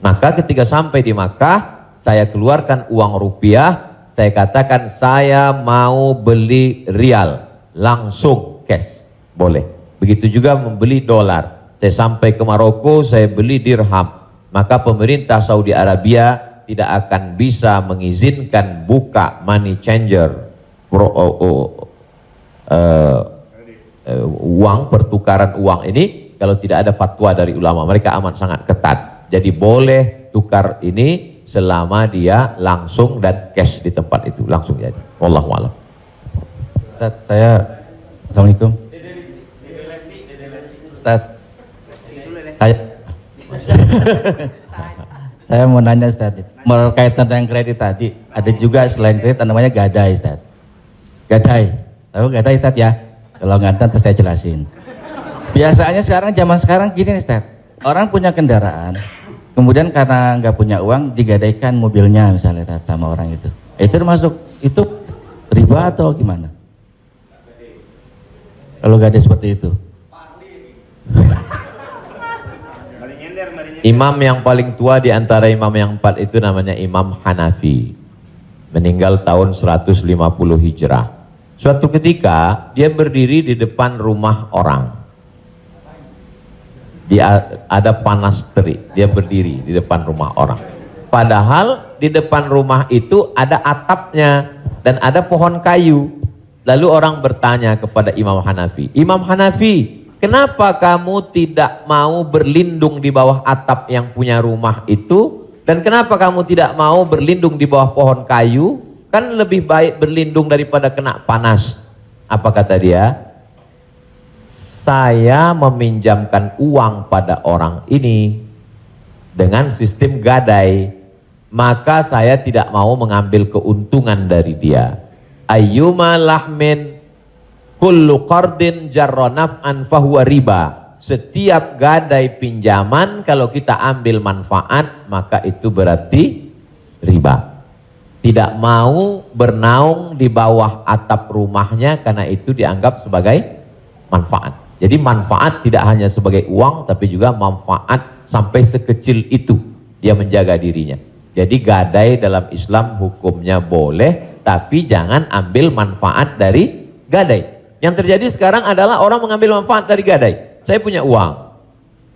Maka ketika sampai di Makkah, saya keluarkan uang rupiah, saya katakan saya mau beli rial, langsung cash, boleh. Begitu juga membeli dolar. Saya sampai ke Maroko, saya beli dirham, maka pemerintah Saudi Arabia tidak akan bisa mengizinkan buka money changer, uang, pertukaran uang ini kalau tidak ada fatwa dari ulama. Mereka amat sangat ketat. Jadi boleh tukar ini selama dia langsung dan cash di tempat itu, langsung jadi. Wallahu a'lam. Ustaz, Assalamualaikum. Ustaz, saya mau nanya Ustaz, berkaitan dengan kredit tadi, ada juga selain kredit namanya gadai Ustaz. Gadai. Tahu gadai Ustaz ya? Kalau nggak tahu saya jelasin. Biasanya zaman sekarang gini Ustaz. Orang punya kendaraan, kemudian karena nggak punya uang digadaikan mobilnya misalnya Ustaz, sama orang itu. Itu termasuk itu riba atau gimana? Kalau gadai seperti itu. Imam yang paling tua di antara imam yang 4 itu namanya Imam Hanafi. Meninggal tahun 150 Hijrah. Suatu ketika dia berdiri di depan rumah orang. Dia ada panas terik, dia berdiri di depan rumah orang. Padahal di depan rumah itu ada atapnya dan ada pohon kayu. Lalu orang bertanya kepada Imam Hanafi, Imam Hanafi, kenapa kamu tidak mau berlindung di bawah atap yang punya rumah itu? Dan kenapa kamu tidak mau berlindung di bawah pohon kayu? Kan lebih baik berlindung daripada kena panas. Apa kata dia? Saya meminjamkan uang pada orang ini dengan sistem gadai, maka saya tidak mau mengambil keuntungan dari dia. Ayyuma lahmin kullu qardin jarra naf'an fahuwa riba. Setiap gadai pinjaman kalau kita ambil manfaat maka itu berarti riba. Tidak mau bernaung di bawah atap rumahnya karena itu dianggap sebagai manfaat. Jadi manfaat tidak hanya sebagai uang tapi juga manfaat sampai sekecil itu dia menjaga dirinya. Jadi gadai dalam Islam hukumnya boleh, tapi jangan ambil manfaat dari gadai. Yang terjadi sekarang adalah orang mengambil manfaat dari gadai. Saya punya uang,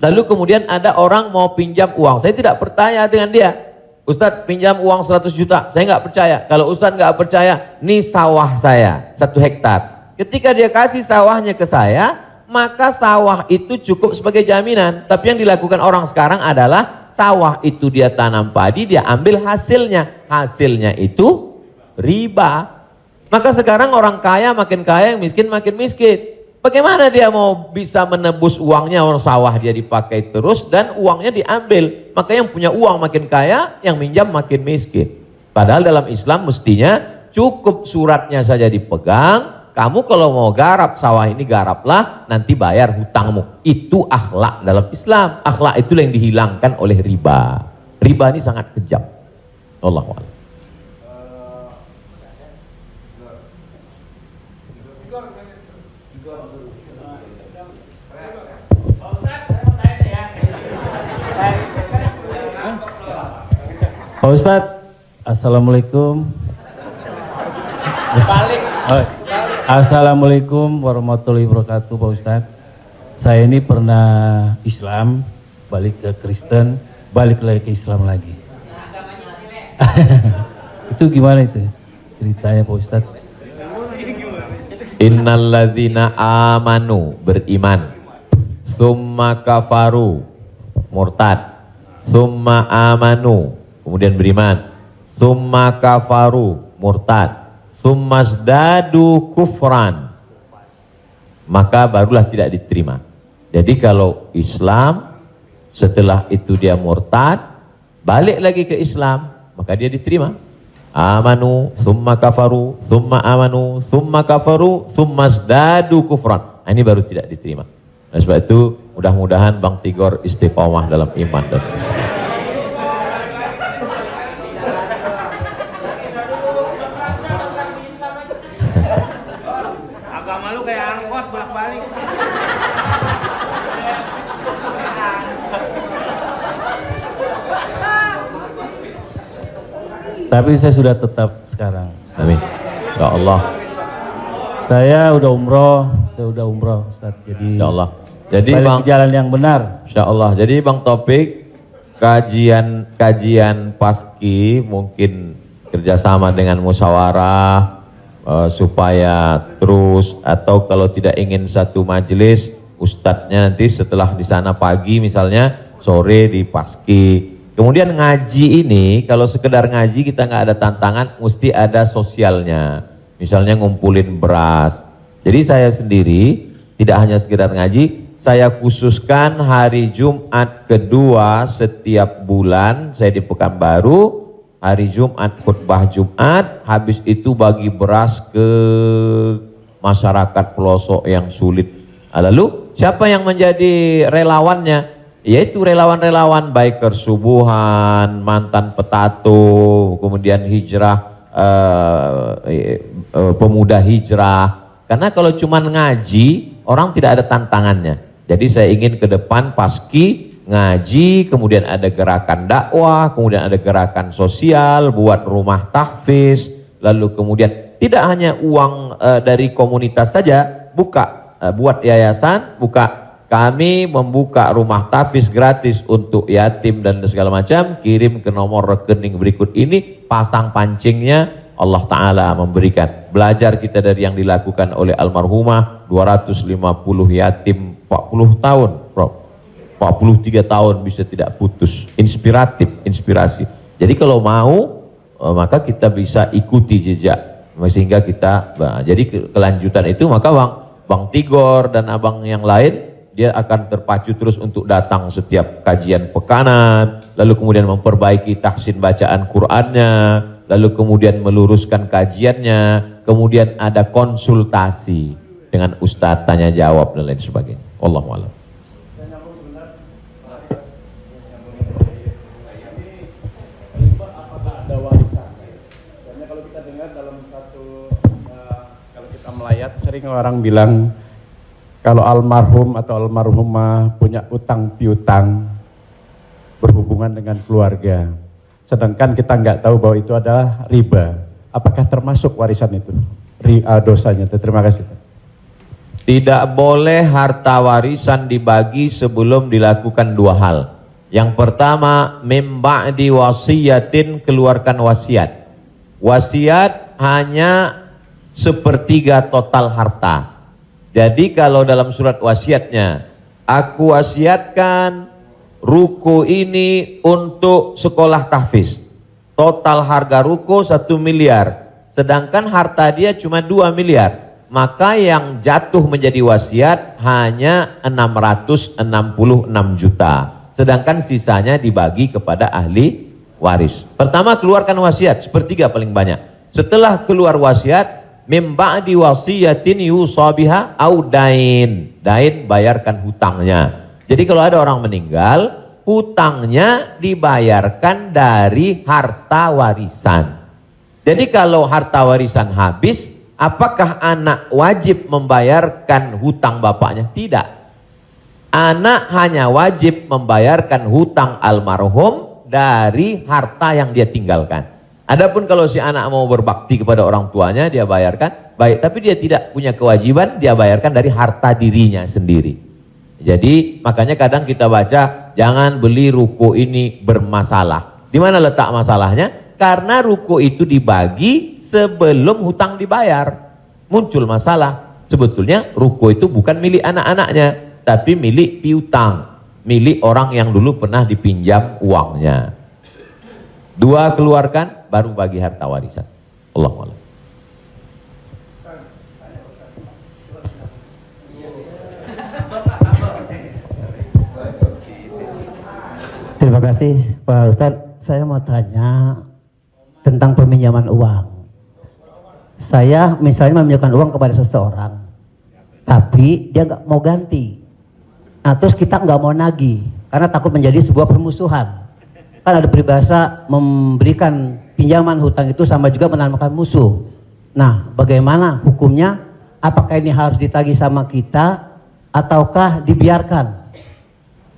lalu kemudian ada orang mau pinjam uang, saya tidak percaya dengan dia. Ustadz pinjam uang 100 juta, saya nggak percaya. Kalau Ustadz nggak percaya, nih sawah saya 1 hektar. Ketika dia kasih sawahnya ke saya, maka sawah itu cukup sebagai jaminan. Tapi yang dilakukan orang sekarang adalah sawah itu dia tanam padi, dia ambil hasilnya. Hasilnya itu riba. Maka sekarang orang kaya makin kaya, yang miskin makin miskin. Bagaimana dia mau bisa menebus uangnya, orang sawah dia dipakai terus dan uangnya diambil. Maka yang punya uang makin kaya, yang minjam makin miskin. Padahal dalam Islam mestinya cukup suratnya saja dipegang. Kamu kalau mau garap sawah ini garaplah, nanti bayar hutangmu. Itu akhlak dalam Islam. Akhlak itulah yang dihilangkan oleh riba. Riba ini sangat kejam. Allahu a'lam. Pak Ustadz, Assalamualaikum. Assalamualaikum warahmatullahi wabarakatuh Pak Ustadz. Saya ini pernah Islam, balik ke Kristen, balik lagi ke Islam lagi. Itu gimana itu ceritanya Pak Ustadz? Innalladzina amanu, beriman, summa kafaru, murtad, summa amanu, kemudian beriman, summa kafaru, murtad, summa zdadu kufran, maka barulah tidak diterima. Jadi kalau Islam setelah itu dia murtad, balik lagi ke Islam, maka dia diterima. Amanu, summa kafaru, summa amanu, summa kafaru, summa zdadu kufran. Nah, ini baru tidak diterima. Nah, sebab itu mudah-mudahan Bang Tigor istiqomah dalam iman dan Islam. Agama lu kayak angkos bolak-balik. Tapi saya sudah tetap sekarang. Amin. Ya Allah. Saya udah umroh, Ustaz. Jadi Ya Allah. Jadi balik Bang, ke jalan yang benar. Insya Allah. Jadi Bang Taufik, kajian paski mungkin kerjasama dengan musyawarah supaya terus, atau kalau tidak ingin satu majelis, ustadznya nanti setelah di sana pagi misalnya, sore di paski. Kemudian ngaji ini, kalau sekedar ngaji kita nggak ada tantangan, mesti ada sosialnya. Misalnya ngumpulin beras. Jadi saya sendiri tidak hanya sekedar ngaji, saya khususkan hari Jumat kedua setiap bulan, saya di Pekanbaru, hari Jumat khutbah Jumat, habis itu bagi beras ke masyarakat pelosok yang sulit. Lalu siapa yang menjadi relawannya? Yaitu relawan-relawan biker subuhan, mantan petato, kemudian hijrah, pemuda hijrah. Karena kalau cuma ngaji, orang tidak ada tantangannya. Jadi saya ingin ke depan paski ngaji, kemudian ada gerakan dakwah, kemudian ada gerakan sosial, buat rumah tahfiz, lalu kemudian tidak hanya uang dari komunitas saja, buat yayasan, kami membuka rumah tahfiz gratis untuk yatim dan segala macam, kirim ke nomor rekening berikut ini, pasang pancingnya, Allah Ta'ala memberikan. Belajar kita dari yang dilakukan oleh almarhumah, 250 yatim 40 tahun, Prof. 43 tahun bisa tidak putus. Inspirasi. Jadi kalau mau, maka kita bisa ikuti jejak. Sehingga kita, jadi kelanjutan itu, maka Bang Tigor dan abang yang lain, dia akan terpacu terus untuk datang setiap kajian pekanan, lalu kemudian memperbaiki tahsin bacaan Qur'annya, lalu kemudian meluruskan kajiannya, kemudian ada konsultasi dengan ustadz, tanya jawab dan lain sebagainya. Wallahu a'lam. Apakah ada warisan? Karena kalau kita dengar dalam satu, kalau kita melayat, sering orang bilang kalau almarhum atau almarhumah punya utang piutang berhubungan dengan keluarga, sedangkan kita nggak tahu bahwa itu adalah riba, apakah termasuk warisan itu dosanya? Terima kasih. Tidak boleh harta warisan dibagi sebelum dilakukan dua hal. Yang pertama, mim ba'di wasiyatin, keluarkan wasiat. Wasiat hanya sepertiga total harta. Jadi kalau dalam surat wasiatnya, aku wasiatkan ruko ini untuk sekolah tahfiz. Total harga ruko 1 miliar. Sedangkan harta dia cuma 2 miliar. Maka yang jatuh menjadi wasiat hanya 666 juta. Sedangkan sisanya dibagi kepada ahli waris. Pertama, keluarkan wasiat, sepertiga paling banyak. Setelah keluar wasiat, mim ba'di wasiyatin yusabiha au dain. Dain, bayarkan hutangnya. Jadi kalau ada orang meninggal, hutangnya dibayarkan dari harta warisan. Jadi kalau harta warisan habis, apakah anak wajib membayarkan hutang bapaknya? Tidak. Anak hanya wajib membayarkan hutang almarhum dari harta yang dia tinggalkan. Adapun kalau si anak mau berbakti kepada orang tuanya, dia bayarkan, baik, tapi dia tidak punya kewajiban, dia bayarkan dari harta dirinya sendiri. Jadi makanya kadang kita baca, jangan beli ruko ini bermasalah. Di mana letak masalahnya? Karena ruko itu dibagi sebelum hutang dibayar. Muncul masalah. Sebetulnya ruko itu bukan milik anak-anaknya, tapi milik piutang. milik orang yang dulu pernah dipinjam uangnya. 2 keluarkan, baru bagi harta warisan. Allahu a'lam. Terima kasih Pak Ustadz. Saya mau tanya tentang peminjaman uang. Saya misalnya meminjamkan uang kepada seseorang, tapi dia nggak mau ganti. Nah terus kita nggak mau nagih karena takut menjadi sebuah permusuhan. Kan ada peribahasa memberikan pinjaman hutang itu sama juga menanamkan musuh. Nah bagaimana hukumnya? Apakah ini harus ditagih sama kita ataukah dibiarkan?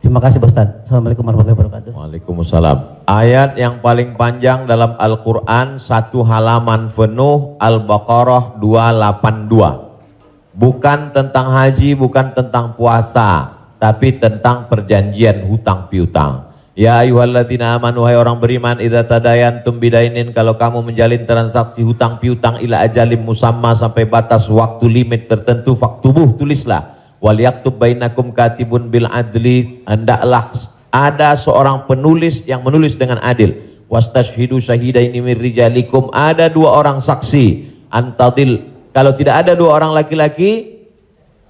Terima kasih Pak Ustadz. Assalamualaikum warahmatullahi wabarakatuh. Waalaikumsalam. Ayat yang paling panjang dalam Al-Quran, 1 halaman penuh, Al-Baqarah 282. Bukan tentang haji, bukan tentang puasa, tapi tentang perjanjian hutang piutang. Ya ayyuhalladzina amanu, hai orang beriman, idza tadayantum bidainin, kalau kamu menjalin transaksi hutang piutang ila ajalim musamma, sampai batas waktu limit tertentu, faktubuh, tulislah. Wal yaktub bainakum katibun bil adli, hendaklah ada seorang penulis yang menulis dengan adil. Wastashhidu syahidaini min rijalikum, ada 2 orang saksi. Antadil, kalau tidak ada 2 orang laki-laki,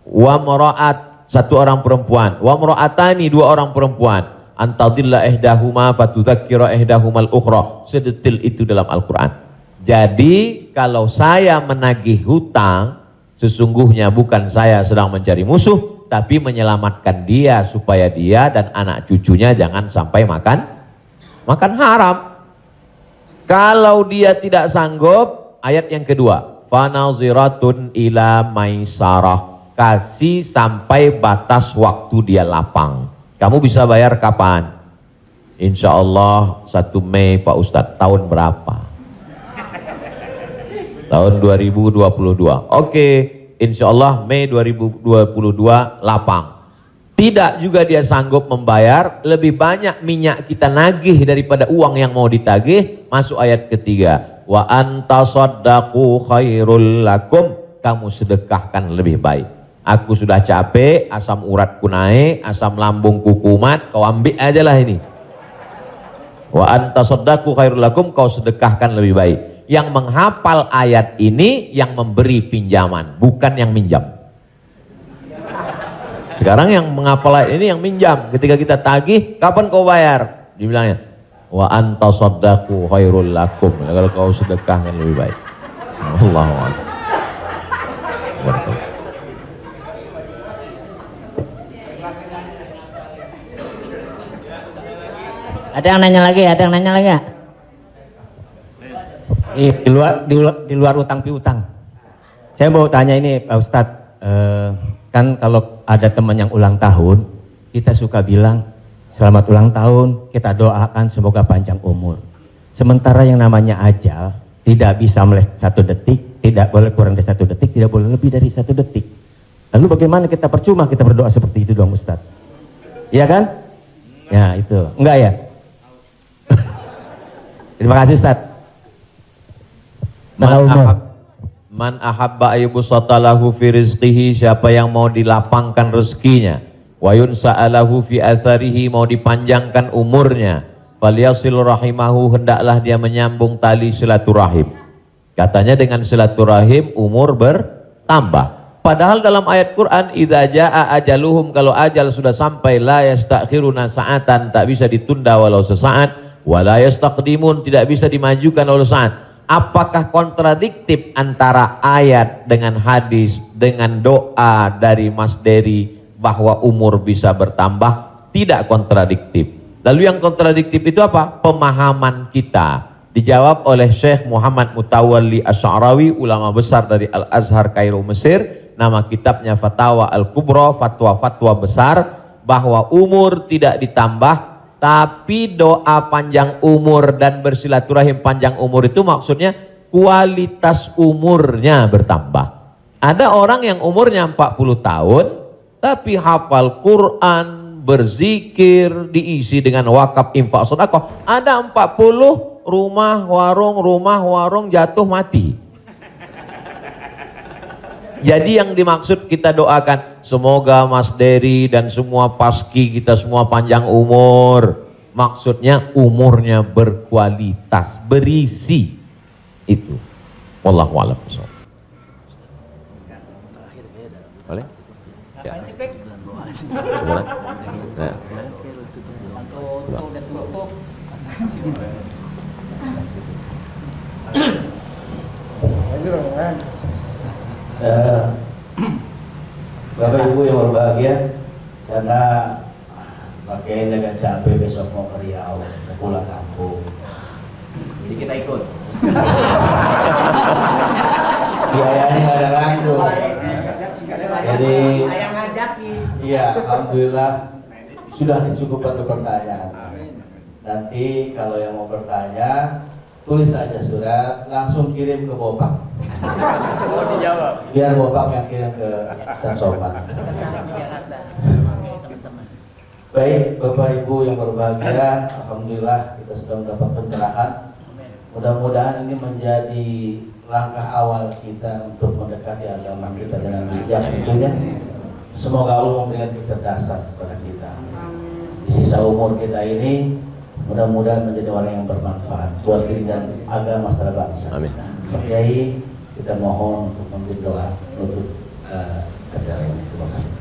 wa maraat, 1 orang perempuan, wa maraatani, 2 orang perempuan. Antadilla ihdahuma fatudzakkira ihdahumal ukhra. Sedetil itu dalam Al-Qur'an. Jadi kalau saya menagih hutang, sesungguhnya bukan saya sedang mencari musuh, tapi menyelamatkan dia supaya dia dan anak cucunya jangan sampai makan haram. Kalau dia tidak sanggup, ayat yang kedua, fanaziratun ila maisarah, kasih sampai batas waktu dia lapang. Kamu bisa bayar kapan? Insya Allah 1 Mei Pak Ustadz. Tahun berapa? Tahun 2022. Oke, insya Allah Mei 2022 lapang. Tidak juga dia sanggup membayar, lebih banyak minyak kita nagih daripada uang yang mau ditagih. Masuk ayat ketiga, wa antasaddaqu khairul lakum, kamu sedekahkan lebih baik. Aku sudah capek, asam uratku naik, asam lambungku kumat, kau ambil aja lah ini. Wa antasaddaqu khairul lakum, kau sedekahkan lebih baik. Yang menghafal ayat ini yang memberi pinjaman, bukan yang minjam. Sekarang yang menghafal ayat ini yang minjam. Ketika kita tagih, kapan kau bayar? Dibilangnya, wa antasaddaqu khairul lakum, kalau kau sedekahkan lebih baik. Allahu akbar. Ada yang nanya lagi? Ada yang nanya lagi ya? Di luar utang piutang. Saya mau tanya ini Pak Ustadz, kan kalau ada teman yang ulang tahun, kita suka bilang selamat ulang tahun, kita doakan semoga panjang umur. Sementara yang namanya ajal tidak bisa meleset 1 detik, tidak boleh kurang dari 1 detik, tidak boleh lebih dari 1 detik. Lalu bagaimana kita percuma kita berdoa seperti itu dong Ustadz? Iya kan? Ya itu, enggak ya? Terima kasih Ustaz. Man ahabba ayyubsatalahu fi rizqihi, siapa yang mau dilapangkan rezekinya, wa yunsa'alahu fi atharihi, mau dipanjangkan umurnya, falyasil rahimahu, hendaklah dia menyambung tali silaturahim. Katanya dengan silaturahim umur bertambah. Padahal dalam ayat Quran, idza jaa ajaluhum, kalau ajal sudah sampai, la yastakhiruna sa'atan, tak bisa ditunda walau sesaat, wala yastaqdimun, tidak bisa dimajukan oleh saat. Apakah kontradiktif antara ayat dengan hadis dengan doa dari Mas Dery bahwa umur bisa bertambah? Tidak kontradiktif. Lalu yang kontradiktif itu apa? Pemahaman kita. Dijawab oleh Syekh Muhammad Mutawalli Asy'arawi, ulama besar dari Al-Azhar Kairo Mesir. Nama kitabnya Fatawa Al-Kubra, fatwa-fatwa besar, bahwa umur tidak ditambah, tapi doa panjang umur dan bersilaturahim panjang umur itu maksudnya kualitas umurnya bertambah. Ada orang yang umurnya 40 tahun tapi hafal Quran, berzikir, diisi dengan wakaf, infak, sedekah. Ada 40 rumah warung jatuh mati. Jadi yang dimaksud kita doakan, semoga Mas Dery dan semua paski kita semua panjang umur. Maksudnya umurnya berkualitas, berisi. Itu. Wallahu a'lam. Boleh? Ya. Gimana? Nah. Bapak Ibu yang berbahagia, karena pakai agak capek besok mau ke Riau, mau pulang kampung, jadi kita ikut. Biayanya nggak ada lain tuh. Jadi, iya, alhamdulillah sudah dicukupkan untuk pertanyaan. Nanti kalau yang mau bertanya, tulis aja surat, langsung kirim ke Bopak. Biar Bopak yang kirim ke Ustaz Somad. Baik, Bapak Ibu yang berbahagia, alhamdulillah kita sudah mendapat pencerahan. Mudah-mudahan ini menjadi langkah awal kita untuk mendekati agama kita dengan bijak tentunya. Semoga Allah memberikan kecerdasan kepada kita. Di sisa umur kita ini, mudah-mudahan menjadi orang yang bermanfaat buat diri dan agama secara bangsa. Amin. Pak Kiai, kita mohon untuk memberi doa untuk acara ini. Terima kasih.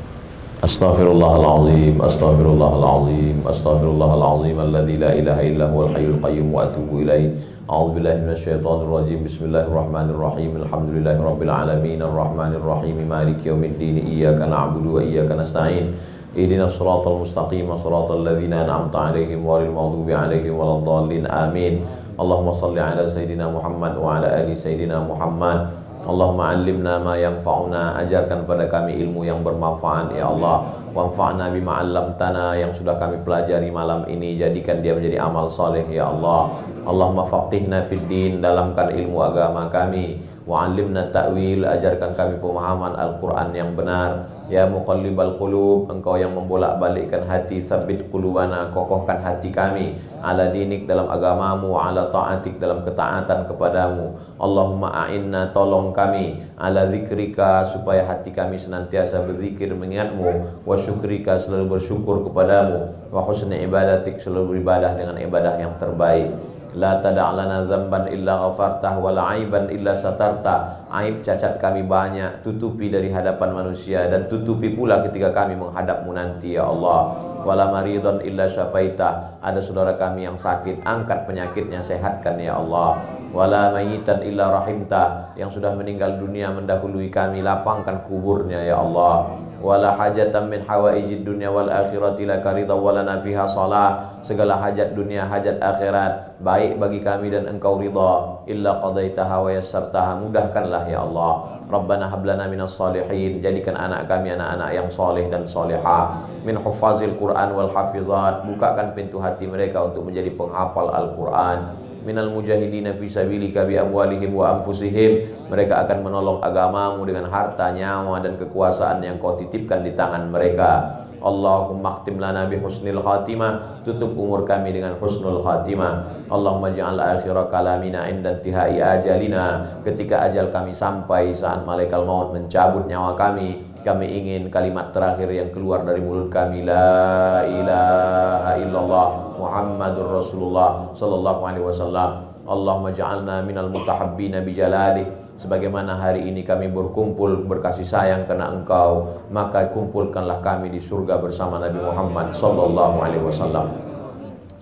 Astaghfirullahaladzim, astaghfirullahaladzim, astaghfirullahaladzim, alladzi la ilaha illa huwal hayyul qayyum wa atubu ilaih. A'udzubillahi minasyaitonir rajim. Bismillahirrahmanirrahim. Alhamdulillahirabbil alamin, arrahmanirrahim, maliki yaumiddin. Iyyaka na'budu wa iyyaka nasta'in. Ihdinas siratal mustaqim, siratal ladzina an'amta 'alaihim ghairil maghdubi 'alaihim waladdallin. Amin. Allahumma shalli ala sayidina Muhammad wa ala ali sayidina Muhammad. Allahumma 'allimna ma yanfa'una, ajarkan pada kami ilmu yang bermanfaat ya Allah. Wanfa'na bima 'allamtana, yang sudah kami pelajari malam ini jadikan dia menjadi amal saleh ya Allah. Allahumma faqihna fid din, dalamkan ilmu agama kami. Wa 'allimna ta'wil, ajarkan kami pemahaman Al-Qur'an yang benar. Ya muqallibal qulub, engkau yang membolak-balikkan hati, sabbit qulubana, kokohkan hati kami ala dinik, dalam agamamu, ala ta'atik, dalam ketaatan kepadamu. Allahumma a'inna, tolong kami ala zikrika, supaya hati kami senantiasa berzikir mengingatmu, wa syukrika, selalu bersyukur kepadamu, wa husni ibadatik, selalu beribadah dengan ibadah yang terbaik. La tada'lana zamban illa ghafartah, wa la aiban illa satartah. Aib cacat kami banyak, tutupi dari hadapan manusia, dan tutupi pula ketika kami menghadapmu nanti ya Allah. Wala maridhan illa syafaitah, ada saudara kami yang sakit, angkat penyakitnya, sehatkan ya Allah. Wala mayitan illa rahimtah, yang sudah meninggal dunia mendahului kami, lapangkan kuburnya ya Allah. Wala hajatan min hawaijid dunya wal akhirati laka ridha walana fiha salah, segala hajat dunia hajat akhirat baik bagi kami dan engkau ridha, illa qadaitaha wa yassartaha, mudahkanlah ya Allah. Rabbana hablana minas salihin, jadikan anak kami anak-anak yang soleh dan solehah, min hufazil Quran wal hafizat, bukakan pintu hati mereka untuk menjadi penghafal Al-Quran. Minal mujahidina fi sabilika bi amwalihim wa anfusihim, mereka akan menolong agamamu dengan harta, nyawa dan kekuasaan yang kau titipkan di tangan mereka. Allahumma khtim lana bi husnil khatimah, tutup umur kami dengan husnul khatimah. Allahumma ja'al akhira kalamina inda intihai ajalina, ketika ajal kami sampai, saat malaikat maut mencabut nyawa kami ingin kalimat terakhir yang keluar dari mulut kami, la ilaha illallah Muhammadur Rasulullah sallallahu alaihi wasallam. Allahumma ja'alna minal mutahabbina bijalalik, sebagaimana hari ini kami berkumpul berkasih sayang karena engkau, maka kumpulkanlah kami di surga bersama Nabi Muhammad sallallahu alaihi wasallam.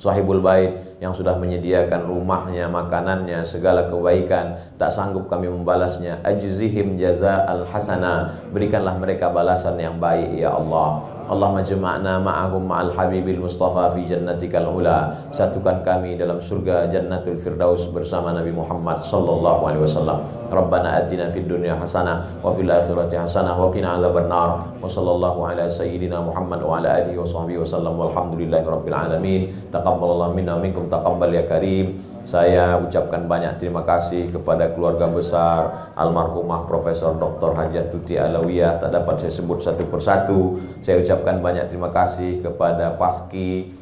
Sahibul bait yang sudah menyediakan rumahnya, makanannya, segala kebaikan, tak sanggup kami membalasnya. Ajzihim jaza'al hasanah, berikanlah mereka balasan yang baik ya Allah. Allahumma jama'na ma'ahum ma'al habibil mustafa fi jannatikal ula, satukan kami dalam surga jannatul firdaus bersama Nabi Muhammad sallallahu alaihi wasallam. Rabbana atina fid dunya hasanah wa fil akhirati hasanah wa qina adzabannar. Wa sallallahu ala sayyidina Muhammad wa ala alihi wa sahbihi wasallam, walhamdulillahi rabbil alamin. Taqabbalallahu minna minkum, taqabbal ya karim. Saya ucapkan banyak terima kasih kepada keluarga besar almarhumah Profesor Dr. Hajah Tuti Alawiyah, tak dapat saya sebut satu persatu. Saya ucapkan banyak terima kasih kepada Paski.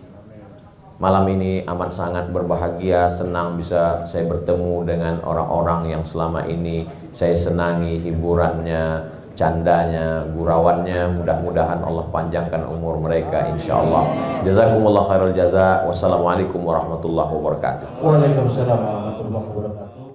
Malam ini amat sangat berbahagia, senang bisa saya bertemu dengan orang-orang yang selama ini saya senangi hiburannya, candanya, gurauannya, mudah-mudahan Allah panjangkan umur mereka insyaallah. Jazakumullah khairal jaza. Wassalamualaikum warahmatullahi wabarakatuh. Waalaikumsalam warahmatullahi wabarakatuh.